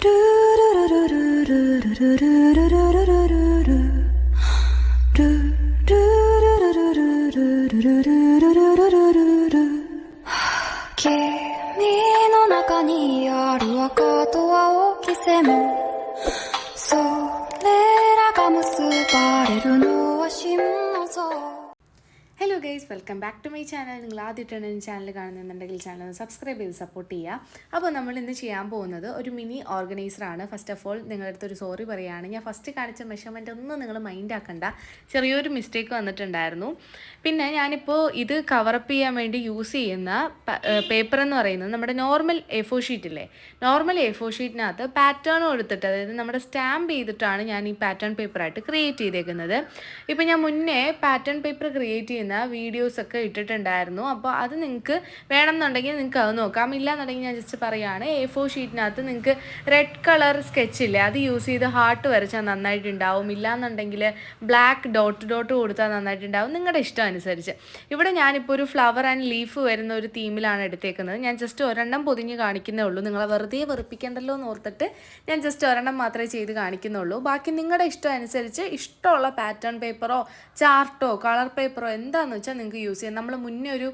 の中にある赤と青き線それらが結ばれるのは心の像ഹലോ guys, welcome back to my channel. നിങ്ങൾ ആദ്യമായിട്ടാണ് ഈ ചാനൽ കാണുന്നുണ്ടെങ്കിൽ ചാനൽ സബ്സ്ക്രൈബ് ചെയ്ത് സപ്പോർട്ട് ചെയ്യുക. അപ്പോൾ നമ്മൾ ഇന്ന് ചെയ്യാൻ പോകുന്നത് ഒരു മിനി ഓർഗനൈസറാണ്. ഫസ്റ്റ് ഓഫ് ഓൾ നിങ്ങളുടെ അടുത്തൊരു സോറി പറയുകയാണ്. ഞാൻ ഫസ്റ്റ് കാണിച്ച മെഷർമെൻ്റ് ഒന്നും നിങ്ങൾ മൈൻഡ് ആക്കണ്ട, ചെറിയൊരു മിസ്റ്റേക്ക് വന്നിട്ടുണ്ടായിരുന്നു. പിന്നെ ഞാനിപ്പോൾ ഇത് കവറപ്പ് ചെയ്യാൻ വേണ്ടി യൂസ് ചെയ്യുന്ന പേപ്പർ എന്ന് പറയുന്നത് നമ്മുടെ നോർമൽ A4 ഷീറ്റില്ലേ, നോർമൽ A4 ഷീറ്റിനകത്ത് പാറ്റേൺ കൊടുത്തിട്ട്, അതായത് നമ്മുടെ സ്റ്റാമ്പ് ചെയ്തിട്ടാണ് ഞാൻ ഈ പാറ്റേൺ പേപ്പറായിട്ട് ക്രിയേറ്റ് ചെയ്തേക്കുന്നത്. ഇപ്പോൾ ഞാൻ മുന്നേ പാറ്റേൺ പേപ്പർ ക്രിയേറ്റ് ചെയ്യുന്ന വീഡിയോസൊക്കെ ഇട്ടിട്ടുണ്ടായിരുന്നു. അപ്പോൾ അത് നിങ്ങൾക്ക് വേണമെന്നുണ്ടെങ്കിൽ നിങ്ങൾക്ക് അത് നോക്കാം. ഇല്ലാന്നുണ്ടെങ്കിൽ ഞാൻ ജസ്റ്റ് പറയുകയാണ്, A4 ഷീറ്റിനകത്ത് നിങ്ങൾക്ക് റെഡ് കളർ സ്കെച്ചില്ലേ, അത് യൂസ് ചെയ്ത് ഹാർട്ട് വരച്ചാൽ നന്നായിട്ടുണ്ടാവും. ഇല്ലാന്നുണ്ടെങ്കിൽ ബ്ലാക്ക് ഡോട്ട് കൊടുത്താൽ നന്നായിട്ടുണ്ടാവും, നിങ്ങളുടെ ഇഷ്ടം അനുസരിച്ച്. ഇവിടെ ഞാനിപ്പോൾ ഒരു ഫ്ലവർ ആൻഡ് ലീഫ് വരുന്ന ഒരു തീമിലാണ് എടുത്തേക്കുന്നത്. ഞാൻ ജസ്റ്റ് ഒരെണ്ണം പൊതിഞ്ഞ് കാണിക്കുന്നേ ഉള്ളൂ, നിങ്ങളെ വെറുതെ വെറുപ്പിക്കേണ്ടല്ലോ എന്ന് ഓർത്തിട്ട് ഞാൻ ജസ്റ്റ് ഒരെണ്ണം മാത്രമേ ചെയ്ത് കാണിക്കുന്നുള്ളൂ. ബാക്കി നിങ്ങളുടെ ഇഷ്ടം അനുസരിച്ച് ഇഷ്ടമുള്ള പാറ്റേൺ പേപ്പറോ ചാർട്ടോ കളർ പേപ്പറോ എന്താണെന്ന് വെച്ചാൽ നിങ്ങൾക്ക് യൂസ് ചെയ്യാം. നമ്മൾ മുന്നേ ഒരു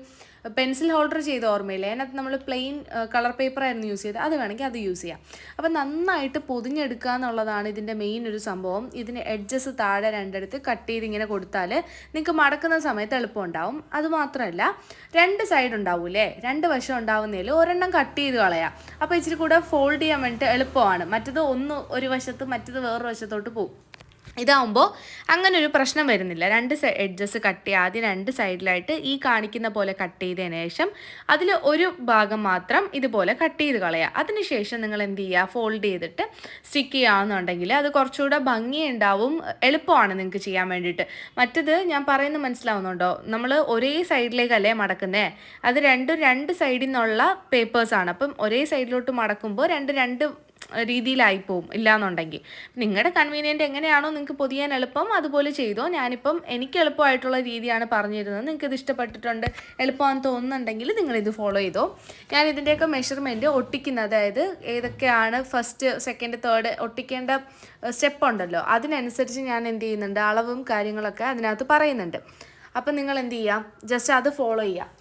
പെൻസിൽ ഹോൾഡർ ചെയ്ത ഓർമ്മയില്ലേ, അതിനകത്ത് നമ്മൾ പ്ലെയിൻ കളർ പേപ്പറായിരുന്നു യൂസ് ചെയ്തത്, അത് വേണമെങ്കിൽ അത് യൂസ് ചെയ്യാം. അപ്പോൾ നന്നായിട്ട് പൊതിഞ്ഞെടുക്കുക എന്നുള്ളതാണ് ഇതിൻ്റെ മെയിൻ ഒരു സംഭവം. ഇതിന് എഡ്ജസ് താഴെ രണ്ടിടത്ത് കട്ട് ചെയ്ത് ഇങ്ങനെ കൊടുത്താൽ നിങ്ങൾക്ക് മടക്കുന്ന സമയത്ത് എളുപ്പം ഉണ്ടാവും. അതുമാത്രമല്ല, രണ്ട് സൈഡ് ഉണ്ടാവൂലേ, രണ്ട് വശം ഉണ്ടാവുന്നതിൽ ഒരെണ്ണം കട്ട് ചെയ്ത് കളയാം. അപ്പോൾ ഇച്ചിരി കൂടെ ഫോൾഡ് ചെയ്യാൻ വേണ്ടിയിട്ട് എളുപ്പമാണ്. മറ്റത് ഒന്ന് ഒരു വശത്ത് മറ്റത് വേറൊരു വശത്തോട്ട് പോകും. ഇതാവുമ്പോൾ അങ്ങനെ ഒരു പ്രശ്നം വരുന്നില്ല. രണ്ട് എഡ്ജസ് കട്ട് ചെയ്യുക, ആദ്യം രണ്ട് സൈഡിലായിട്ട് ഈ കാണിക്കുന്ന പോലെ കട്ട് ചെയ്തതിന് ശേഷം അതിൽ ഒരു ഭാഗം മാത്രം ഇതുപോലെ കട്ട് ചെയ്ത് കളയുക. അതിനുശേഷം നിങ്ങൾ എന്ത് ചെയ്യുക, ഫോൾഡ് ചെയ്തിട്ട് സ്റ്റിക്ക് ചെയ്യുകയാണെന്നുണ്ടെങ്കിൽ അത് കുറച്ചുകൂടെ ഭംഗിയുണ്ടാവും, എളുപ്പമാണ് നിങ്ങൾക്ക് ചെയ്യാൻ വേണ്ടിയിട്ട്. മറ്റത് ഞാൻ പറയുന്നത് മനസ്സിലാവുന്നുണ്ടോ, നമ്മൾ ഒരേ സൈഡിലേക്കല്ലേ മടക്കുന്നേ, അത് രണ്ട് സൈഡിൽ നിന്നുള്ള പേപ്പേഴ്സാണ്. അപ്പം ഒരേ സൈഡിലോട്ട് മടക്കുമ്പോൾ രണ്ട് രീതിയിലായിപ്പോവും. ഇല്ലയെന്നുണ്ടെങ്കിൽ നിങ്ങളുടെ കൺവീനിയൻറ്റ് എങ്ങനെയാണോ നിങ്ങൾക്ക് പൊതിയാൻ എളുപ്പം അതുപോലെ ചെയ്തോ. ഞാനിപ്പം എനിക്ക് എളുപ്പമായിട്ടുള്ള രീതിയാണ് പറഞ്ഞിരുന്നത്. നിങ്ങൾക്ക് ഇത് ഇഷ്ടപ്പെട്ടിട്ടുണ്ട്, എളുപ്പമാണെന്ന് തോന്നുന്നുണ്ടെങ്കിൽ നിങ്ങളിത് ഫോളോ ചെയ്തോ. ഞാൻ ഇതിൻ്റെയൊക്കെ മെഷർമെൻറ്റ് ഒട്ടിക്കുന്നത്, അതായത് ഏതൊക്കെയാണ് ഫസ്റ്റ് സെക്കൻഡ് തേർഡ് ഒട്ടിക്കേണ്ട സ്റ്റെപ്പ് ഉണ്ടല്ലോ, അതിനനുസരിച്ച് ഞാൻ എന്ത് ചെയ്യുന്നുണ്ട്, അളവും കാര്യങ്ങളൊക്കെ അതിനകത്ത് പറയുന്നുണ്ട്. അപ്പം നിങ്ങൾ എന്ത് ചെയ്യുക, ജസ്റ്റ് അത് ഫോളോ ചെയ്യുക.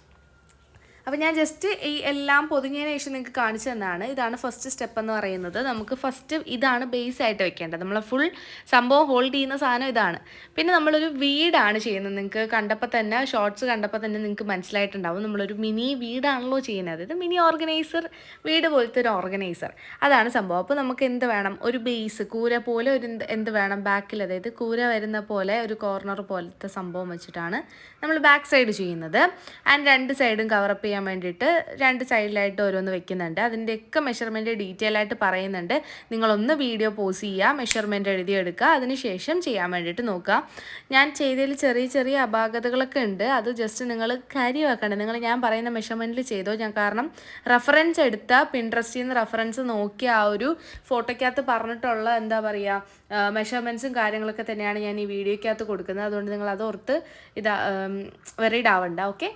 അപ്പോൾ ഞാൻ ജസ്റ്റ് ഈ എല്ലാം പൊതിഞ്ഞതിന് ശേഷം നിങ്ങൾക്ക് കാണിച്ചു തന്നാണ്. ഇതാണ് ഫസ്റ്റ് സ്റ്റെപ്പ് എന്ന് പറയുന്നത്. നമുക്ക് ഫസ്റ്റ് ഇതാണ് ബേസ് ആയിട്ട് വെക്കേണ്ടത്. നമ്മൾ ഫുൾ സംഭവം ഹോൾഡ് ചെയ്യുന്ന സാധനം ഇതാണ്. പിന്നെ നമ്മളൊരു വീടാണ് ചെയ്യുന്നത്. നിങ്ങൾക്ക് കണ്ടപ്പോൾ തന്നെ, ഷോർട്സ് കണ്ടപ്പോൾ തന്നെ നിങ്ങൾക്ക് മനസ്സിലായിട്ടുണ്ടാവും, നമ്മളൊരു മിനി വീടാണല്ലോ ചെയ്യുന്നത്. ഇത് മിനി ഓർഗനൈസർ, വീട് പോലത്തെ ഒരു ഓർഗനൈസർ, അതാണ് സംഭവം. അപ്പോൾ നമുക്ക് എന്ത് വേണം, ഒരു ബേസ് കൂര പോലെ ഒരു എന്ത് വേണം ബാക്കിൽ, അതായത് കൂര വരുന്ന പോലെ ഒരു കോർണർ പോലത്തെ സംഭവം വെച്ചിട്ടാണ് നമ്മൾ ബാക്ക് സൈഡ് ചെയ്യുന്നത്. ആൻഡ് രണ്ട് സൈഡും കവറപ്പ് ചെയ്യാൻ വേണ്ടിയിട്ട് രണ്ട് സൈഡിലായിട്ട് ഓരോന്ന് വെക്കുന്നുണ്ട്. അതിൻ്റെയൊക്കെ മെഷർമെൻറ്റ് ഡീറ്റെയിൽ ആയിട്ട് പറയുന്നുണ്ട്. നിങ്ങളൊന്ന് വീഡിയോ പോസ് ചെയ്യുക, മെഷർമെൻറ്റ് എഴുതിയെടുക്കുക, അതിനുശേഷം ചെയ്യാൻ വേണ്ടിയിട്ട് നോക്കുക. ഞാൻ ചെയ്തതിൽ ചെറിയ അപാകതകളൊക്കെ ഉണ്ട്, അത് ജസ്റ്റ് നിങ്ങൾ കാര്യമാക്കണ്ട. നിങ്ങൾ ഞാൻ പറയുന്ന മെഷർമെൻറ്റിൽ ചെയ്തോ. ഞാൻ കാരണം റെഫറൻസ് എടുത്ത പിൻട്രസ്റ്റിൽ നിന്ന് റെഫറൻസ് നോക്കിയ ആ ഒരു ഫോട്ടോയ്ക്കകത്ത് പറഞ്ഞിട്ടുള്ള എന്താ പറയുക മെഷർമെൻറ്റ്സും കാര്യങ്ങളൊക്കെ തന്നെയാണ് ഞാൻ ഈ വീഡിയോയ്ക്കകത്ത് കൊടുക്കുന്നത്. അതുകൊണ്ട് നിങ്ങൾ അതോർത്ത് വെറീഡ് ആവണ്ട. ഓക്കെ,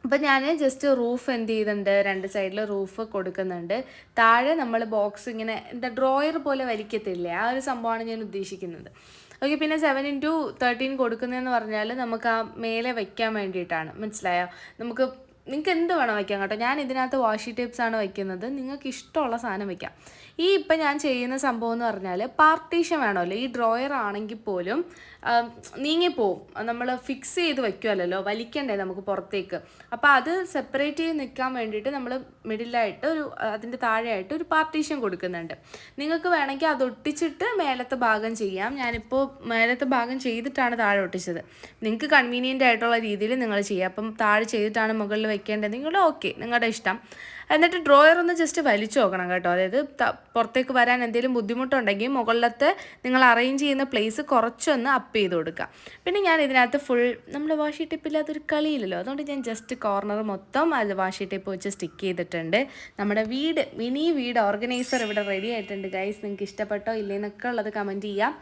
അപ്പം ഞാൻ ജസ്റ്റ് റൂഫ് എന്ത് ചെയ്തിട്ടുണ്ട്, രണ്ട് സൈഡിൽ റൂഫ് കൊടുക്കുന്നുണ്ട്. താഴെ നമ്മൾ ബോക്സ് ഇങ്ങനെ എന്താ ഡ്രോയർ പോലെ വലിക്കത്തില്ലേ, ആ ഒരു സംഭവമാണ് ഞാൻ ഉദ്ദേശിക്കുന്നത്. ഓക്കെ, പിന്നെ 7x13 കൊടുക്കുന്നതെന്ന് പറഞ്ഞാൽ നമുക്ക് ആ മേലെ വയ്ക്കാൻ വേണ്ടിയിട്ടാണ്. മനസ്സിലായോ? നിങ്ങൾക്ക് എന്ത് വേണം വയ്ക്കാം കേട്ടോ. ഞാൻ ഇതിനകത്ത് വാഷി ടേപ്സാണ് വയ്ക്കുന്നത്, നിങ്ങൾക്ക് ഇഷ്ടമുള്ള സാധനം വയ്ക്കാം. ഇപ്പം ഞാൻ ചെയ്യുന്ന സംഭവം എന്ന് പറഞ്ഞാൽ പാർട്ടീഷൻ വേണമല്ലോ. ഈ ഡ്രോയർ ആണെങ്കിൽ പോലും നീങ്ങിപ്പോവും, നമ്മൾ ഫിക്സ് ചെയ്ത് വയ്ക്കുമല്ലോ, വലിക്കണ്ടേ നമുക്ക് പുറത്തേക്ക്. അപ്പോൾ അത് സെപ്പറേറ്റ് ചെയ്ത് നിൽക്കാൻ വേണ്ടിയിട്ട് നമ്മൾ മിഡിലായിട്ട് അതിൻ്റെ താഴെയായിട്ട് ഒരു പാർട്ടീഷൻ കൊടുക്കുന്നുണ്ട്. നിങ്ങൾക്ക് വേണമെങ്കിൽ അത് ഒട്ടിച്ചിട്ട് മേലത്തെ ഭാഗം ചെയ്യാം. ഞാനിപ്പോൾ മേലത്തെ ഭാഗം ചെയ്തിട്ടാണ് താഴെ ഒട്ടിച്ചത്. നിങ്ങൾക്ക് കൺവീനിയൻ്റ് ആയിട്ടുള്ള രീതിയിൽ നിങ്ങൾ ചെയ്യുക. അപ്പം താഴെ ചെയ്തിട്ടാണ് മുകളിൽ വയ്ക്കേണ്ടത്, നിങ്ങളുടെ ഓക്കെ, നിങ്ങളുടെ ഇഷ്ടം. എന്നിട്ട് ഡ്രോയർ ഒന്ന് ജസ്റ്റ് വലിച്ചു നോക്കണം കേട്ടോ. അതായത് പുറത്തേക്ക് വരാൻ എന്തെങ്കിലും ബുദ്ധിമുട്ടുണ്ടെങ്കിൽ മുകളിലത്തെ നിങ്ങൾ അറേഞ്ച് ചെയ്യുന്ന പ്ലേസ് കുറച്ചൊന്ന് അപ്പ് ചെയ്ത് കൊടുക്കുക. പിന്നെ ഞാൻ ഇതിനകത്ത് ഫുൾ നമ്മൾ വാഷി ടേപ്പില്ലാത്തൊരു കളിയില്ലല്ലോ, അതുകൊണ്ട് ഞാൻ ജസ്റ്റ് കോർണർ മൊത്തം അത് വാഷി ടേപ്പ് വെച്ച് സ്റ്റിക്ക് ചെയ്തിട്ടുണ്ട്. നമ്മുടെ മിനി വീട് ഓർഗനൈസർ ഇവിടെ റെഡി ആയിട്ടുണ്ട് ഗൈസ്. നിങ്ങൾക്ക് ഇഷ്ടപ്പെട്ടോ ഇല്ലേന്നൊക്കെ ഉള്ളത് കമൻറ്റ് ചെയ്യാം.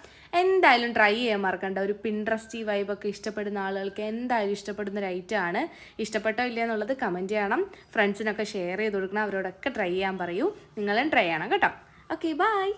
എന്തായാലും ട്രൈ ചെയ്യാൻ മറക്കണ്ട. ഒരു പിൻട്രസ്റ്റി വൈബൊക്കെ ഇഷ്ടപ്പെടുന്ന ആളുകൾക്ക് എന്തായാലും ഇഷ്ടപ്പെടുന്ന ഒരു ഐറ്റമാണ്. ഇഷ്ടപ്പെട്ടോ ഇല്ല എന്നുള്ളത് കമൻറ്റ് ചെയ്യണം, ഫ്രണ്ട്സിനൊക്കെ ഷെയർ ചെയ്ത് കൊടുക്കണം, അവരോടൊക്കെ ട്രൈ ചെയ്യാൻ പറയൂ. നിങ്ങളും ട്രൈ ചെയ്യണം കേട്ടോ. Okay bye.